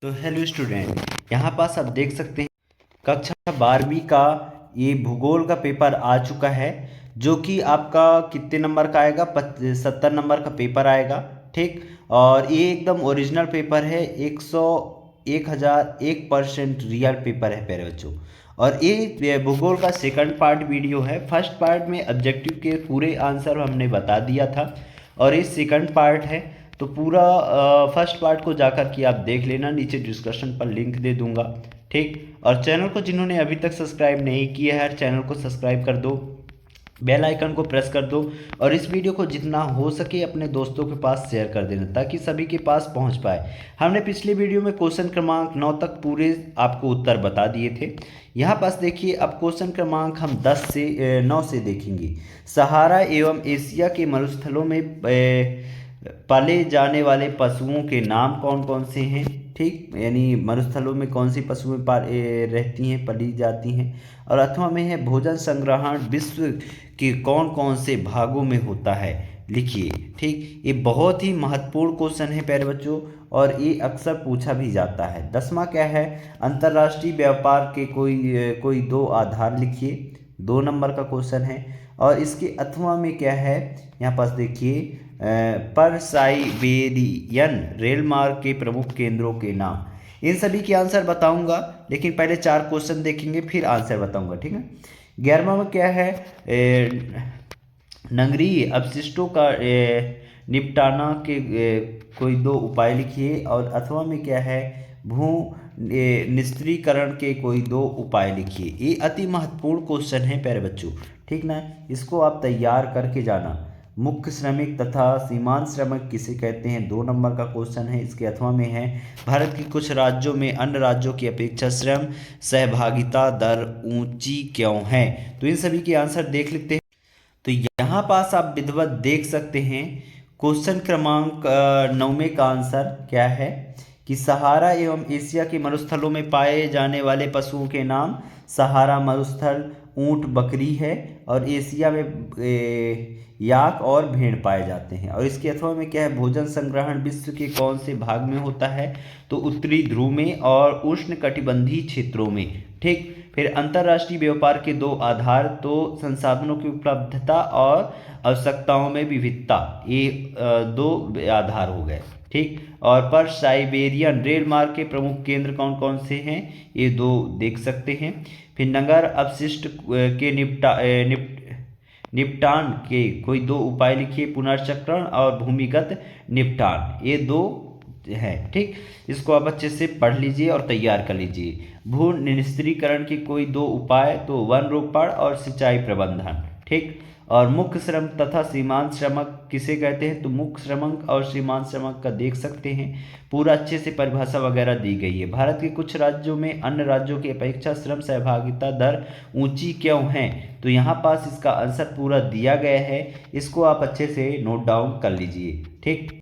तो hello student, यहाँ पास आप देख सकते हैं कक्षा 12वीं का ये भूगोल का पेपर आ चुका है। जो कि आपका कितने नंबर का आएगा, 70 नंबर का पेपर आएगा। ठीक, और ये एकदम ओरिजिनल पेपर है। 101% रियल पेपर है प्यारे बच्चों। और ये भूगोल का सेकंड पार्ट वीडियो है। फर्स्ट पार्ट में ऑब्जेक्टिव के पूरे आंसर हमने बता दिया था और ये सेकंड पार्ट है। तो पूरा फर्स्ट पार्ट को जाकर के आप देख लेना, नीचे डिस्क्रिप्शन पर लिंक दे दूंगा। ठीक, और चैनल को जिन्होंने अभी तक सब्सक्राइब नहीं किया है, चैनल को सब्सक्राइब कर दो, बेल आइकन को प्रेस कर दो और इस वीडियो को जितना हो सके अपने दोस्तों के पास शेयर कर देना ताकि सभी के पास पहुंच पाए। हमने पिछले वीडियो में क्वेश्चन क्रमांक 9 तक पूरे आपको उत्तर बता दिए थे। यहाँ पास देखिए, अब क्वेश्चन क्रमांक हम 9 से देखेंगे। सहारा एवं एशिया के मरुस्थलों में पाले जाने वाले पशुओं के नाम कौन कौन से हैं। ठीक, यानी मरुस्थलों में कौन सी पशुएं रहती हैं, पली जाती हैं। और अथवा में है भोजन संग्रहण विश्व के कौन कौन से भागों में होता है, लिखिए। ठीक, ये बहुत ही महत्वपूर्ण क्वेश्चन है प्यारे बच्चों और ये अक्सर पूछा भी जाता है। 10वां क्या है, अंतर्राष्ट्रीय व्यापार के कोई दो आधार लिखिए। 2 नंबर का क्वेश्चन है। और इसके अथवा में क्या है, यहाँ पास देखिए, पर साइबेरियन रेल मार्ग के प्रमुख केंद्रों के नाम। इन सभी के आंसर बताऊंगा, लेकिन पहले 4 क्वेश्चन देखेंगे फिर आंसर बताऊंगा। ठीक है, 11वां में क्या है, नगरीय अपशिष्टों का निपटाना के कोई 2 उपाय लिखिए। और अथवा में क्या है, भू निस्त्रीकरण के कोई 2 उपाय लिखिए। ये अति महत्वपूर्ण क्वेश्चन है प्यारे बच्चों। ठीक ना, इसको आप तैयार करके जाना। मुख्य श्रमिक तथा सीमांत श्रमिक किसे कहते हैं, 2 नंबर का क्वेश्चन है। इसके अथवा में है, भारत के कुछ राज्यों में अन्य राज्यों की अपेक्षा श्रम सहभागिता दर ऊंची क्यों है। तो इन सभी के आंसर देख लेते हैं। तो यहाँ पास आप विधिवत देख सकते हैं क्वेश्चन क्रमांक 9 का आंसर क्या है कि सहारा एवं एशिया के मरुस्थलों में पाए जाने वाले पशुओं के नाम। सहारा मरुस्थल ऊंट बकरी है और एशिया में याक और भेड़ पाए जाते हैं। और इसके अथवा में क्या है, भोजन संग्रहण विश्व के कौन से भाग में होता है, तो उत्तरी ध्रुव में और उष्ण कटिबंधीय क्षेत्रों में। ठीक, फिर अंतर्राष्ट्रीय व्यापार के 2 आधार, तो संसाधनों की उपलब्धता और आवश्यकताओं में विविधता, ये 2 आधार हो गए। ठीक, और पर साइबेरियन रेल मार्ग के प्रमुख केंद्र कौन कौन से हैं, ये 2 देख सकते हैं। फिर नगर अपशिष्ट के निपटान के कोई 2 उपाय लिखिए, पुनर्चक्रण और भूमिगत निपटान, ये 2 है। ठीक, इसको आप अच्छे से पढ़ लीजिए और तैयार कर लीजिए। भू निस्त्रीकरण के कोई 2 उपाय, तो वन रोपण और सिंचाई प्रबंधन। ठीक, और मुख्य श्रम तथा सीमांत श्रमक किसे कहते हैं, तो मुख्य श्रमक और सीमांत श्रमक का देख सकते हैं, पूरा अच्छे से परिभाषा वगैरह दी गई है। भारत के कुछ राज्यों में अन्य राज्यों की अपेक्षा श्रम सहभागिता दर ऊंची क्यों है, तो यहाँ पास इसका आंसर पूरा दिया गया है, इसको आप अच्छे से नोट डाउन कर लीजिए। ठीक,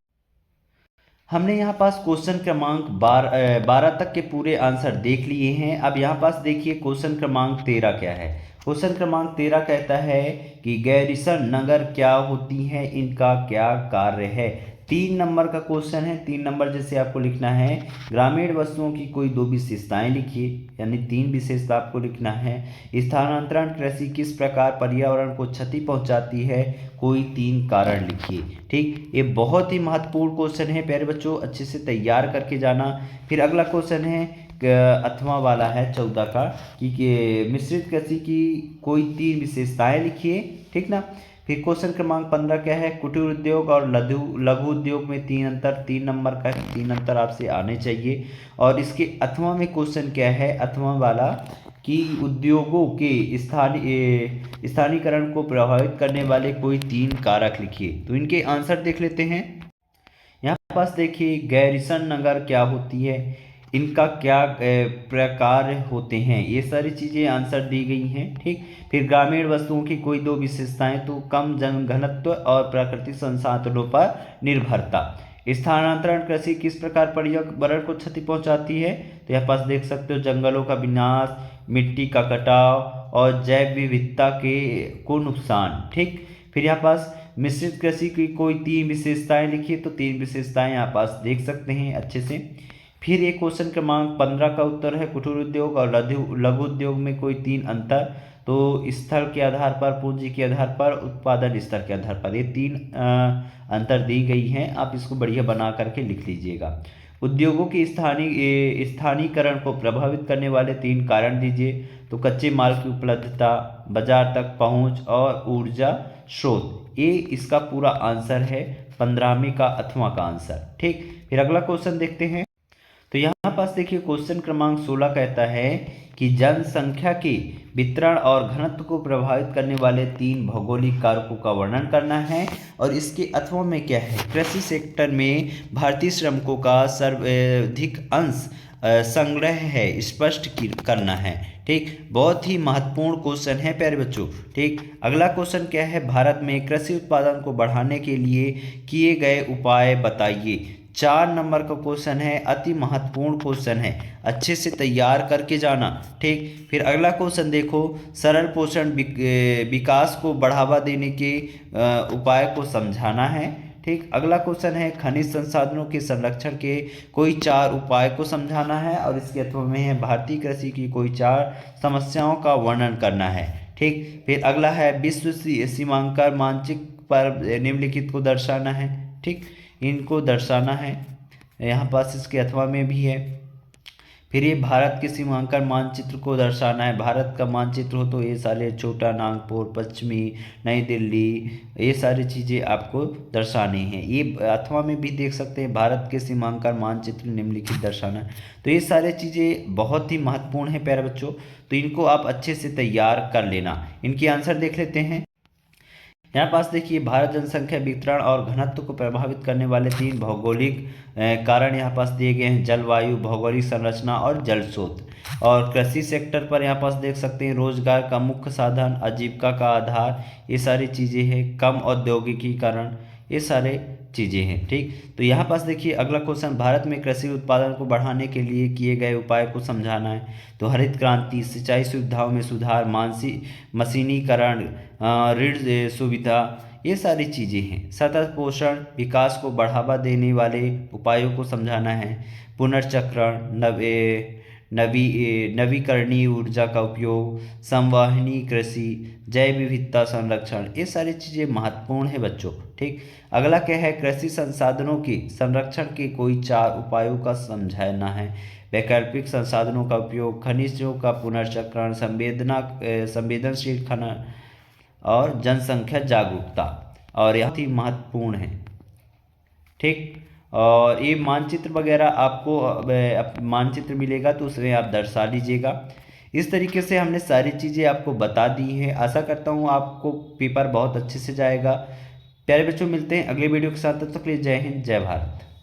हमने यहाँ पास क्वेश्चन क्रमांक 12 तक के पूरे आंसर देख लिए हैं। अब यहाँ पास देखिए क्वेश्चन क्रमांक 13 क्या है। क्वेश्चन क्रमांक 13 कहता है कि गैरिसन नगर क्या होती हैं, इनका क्या कार्य है। 3 नंबर का क्वेश्चन है। 3 नंबर जैसे आपको लिखना है, ग्रामीण वस्तुओं की कोई 2 विशेषताएं लिखिए, यानी 3 विशेषता आपको लिखना है। स्थानांतरण कृषि किस प्रकार पर्यावरण को क्षति पहुंचाती है, कोई 3 कारण लिखिए। ठीक, ये बहुत ही महत्वपूर्ण क्वेश्चन है प्यारे बच्चों, अच्छे से तैयार करके जाना। फिर अगला क्वेश्चन है अथवा वाला है 14 का कि मिश्रित कृषि की कोई 3 विशेषताएं लिखिए। ठीक ना, फिर क्वेश्चन क्रमांक 15 क्या है, कुटीर उद्योग और लघु उद्योग में 3 अंतर। 3 नंबर का 3 अंतर आपसे आने चाहिए। और इसके अथवा में क्वेश्चन क्या है, अथवा वाला कि उद्योगों के स्थानीयकरण को प्रभावित करने वाले कोई 3 कारक लिखिए। तो इनके आंसर देख लेते हैं। यहाँ पास देखिए, गैरिसन नगर क्या होती है, इनका क्या प्रकार होते हैं, ये सारी चीज़ें आंसर दी गई हैं। ठीक, फिर ग्रामीण वस्तुओं की कोई 2 विशेषताएं, तो कम जनघनत्व और प्राकृतिक संसाधनों पर निर्भरता। स्थानांतरण कृषि किस प्रकार पर्यावरण को क्षति पहुंचाती है, तो यहाँ पास देख सकते हो, जंगलों का विनाश, मिट्टी का कटाव और जैव विविधता को नुकसान। ठीक, फिर यहाँ पास मिश्रित कृषि की कोई 3 विशेषताएं लिखिए, तो 3 विशेषताएं यहाँ पास देख सकते हैं अच्छे से। फिर एक क्वेश्चन क्रमांक 15 का उत्तर है, कुटीर उद्योग और लघु उद्योग में कोई 3 अंतर। तो स्थल के आधार पर, पूंजी के आधार पर, उत्पादन स्तर के आधार पर, ये 3 अंतर दी गई हैं। आप इसको बढ़िया बना करके लिख लीजिएगा। उद्योगों की स्थानीयकरण को प्रभावित करने वाले 3 कारण दीजिए। तो कच्चे माल की उपलब्धता, बाजार तक पहुंच और ऊर्जा स्रोत। ये इसका पूरा आंसर है 15वीं का 8वां का आंसर। ठीक, फिर अगला क्वेश्चन देखते हैं। तो यहाँ पास देखिए क्वेश्चन क्रमांक 16 कहता है कि जनसंख्या के वितरण और घनत्व को प्रभावित करने वाले 3 भौगोलिक कारकों का वर्णन करना है। और इसके अथवा में क्या है, कृषि सेक्टर में भारतीय श्रमिकों का सर्वाधिक अंश संग्रह है, स्पष्ट करना है। ठीक, बहुत ही महत्वपूर्ण क्वेश्चन है प्यारे बच्चों। ठीक, अगला क्वेश्चन क्या है, भारत में कृषि उत्पादन को बढ़ाने के लिए किए गए उपाय बताइए। 4 नंबर का क्वेश्चन है, अति महत्वपूर्ण क्वेश्चन है, अच्छे से तैयार करके जाना। ठीक, फिर अगला क्वेश्चन देखो, सरल पोषण विकास को बढ़ावा देने के उपाय को समझाना है। ठीक, अगला क्वेश्चन है, खनिज संसाधनों के संरक्षण के कोई 4 उपाय को समझाना है। और इसके अथवा में है, भारतीय कृषि की कोई 4 समस्याओं का वर्णन करना है। ठीक, फिर अगला है, विश्व सीमांकन मानचित्र पर निम्नलिखित को दर्शाना है। ठीक, इनको दर्शाना है, यहाँ पास इसके अथवा में भी है। फिर ये भारत के सीमांकन मानचित्र को दर्शाना है। भारत का मानचित्र हो तो ये सारे छोटा नागपुर, पश्चिमी, नई दिल्ली, ये सारी चीज़ें आपको दर्शानी है। ये अथवा में भी देख सकते हैं, भारत के सीमांकन मानचित्र निम्नलिखित दर्शाना है। तो ये सारी चीज़ें बहुत ही महत्वपूर्ण है प्यारे बच्चों, तो इनको आप अच्छे से तैयार कर लेना। इनकी आंसर देख लेते हैं। यहाँ पास देखिए, भारत जनसंख्या वितरण और घनत्व को प्रभावित करने वाले 3 भौगोलिक कारण यहाँ पास दिए गए हैं, जलवायु, भौगोलिक संरचना और जल स्रोत। और कृषि सेक्टर पर यहाँ पास देख सकते हैं, रोजगार का मुख्य साधन, आजीविका का आधार, ये सारी चीज़ें हैं, कम औद्योगिकीकरण, ये सारे चीज़ें हैं। ठीक, तो यहाँ पास देखिए अगला क्वेश्चन, भारत में कृषि उत्पादन को बढ़ाने के लिए किए गए उपाय को समझाना है। तो हरित क्रांति, सिंचाई सुविधाओं में सुधार, मशीनीकरण, ऋण सुविधा, ये सारी चीज़ें हैं। सतत पोषण विकास को बढ़ावा देने वाले उपायों को समझाना है। पुनर्चक्रण, नवीकरणीय ऊर्जा का उपयोग, संवहनी कृषि, जैव विविधता संरक्षण, ये सारी चीज़ें महत्वपूर्ण है बच्चों। ठीक, अगला क्या है, कृषि संसाधनों के संरक्षण के कोई 4 उपायों का समझाना है। वैकल्पिक संसाधनों का उपयोग, खनिजों का पुनर्चक्रण, संवेदनशील खनन और जनसंख्या जागरूकता, और यह ही महत्वपूर्ण है। ठीक, और ये मानचित्र वगैरह आपको मानचित्र मिलेगा तो उसमें आप दर्शा लीजिएगा। इस तरीके से हमने सारी चीज़ें आपको बता दी हैं। आशा करता हूँ आपको पेपर बहुत अच्छे से जाएगा। प्यारे बच्चों, मिलते हैं अगले वीडियो के साथ, तब तक के लिए जय हिंद, जय भारत।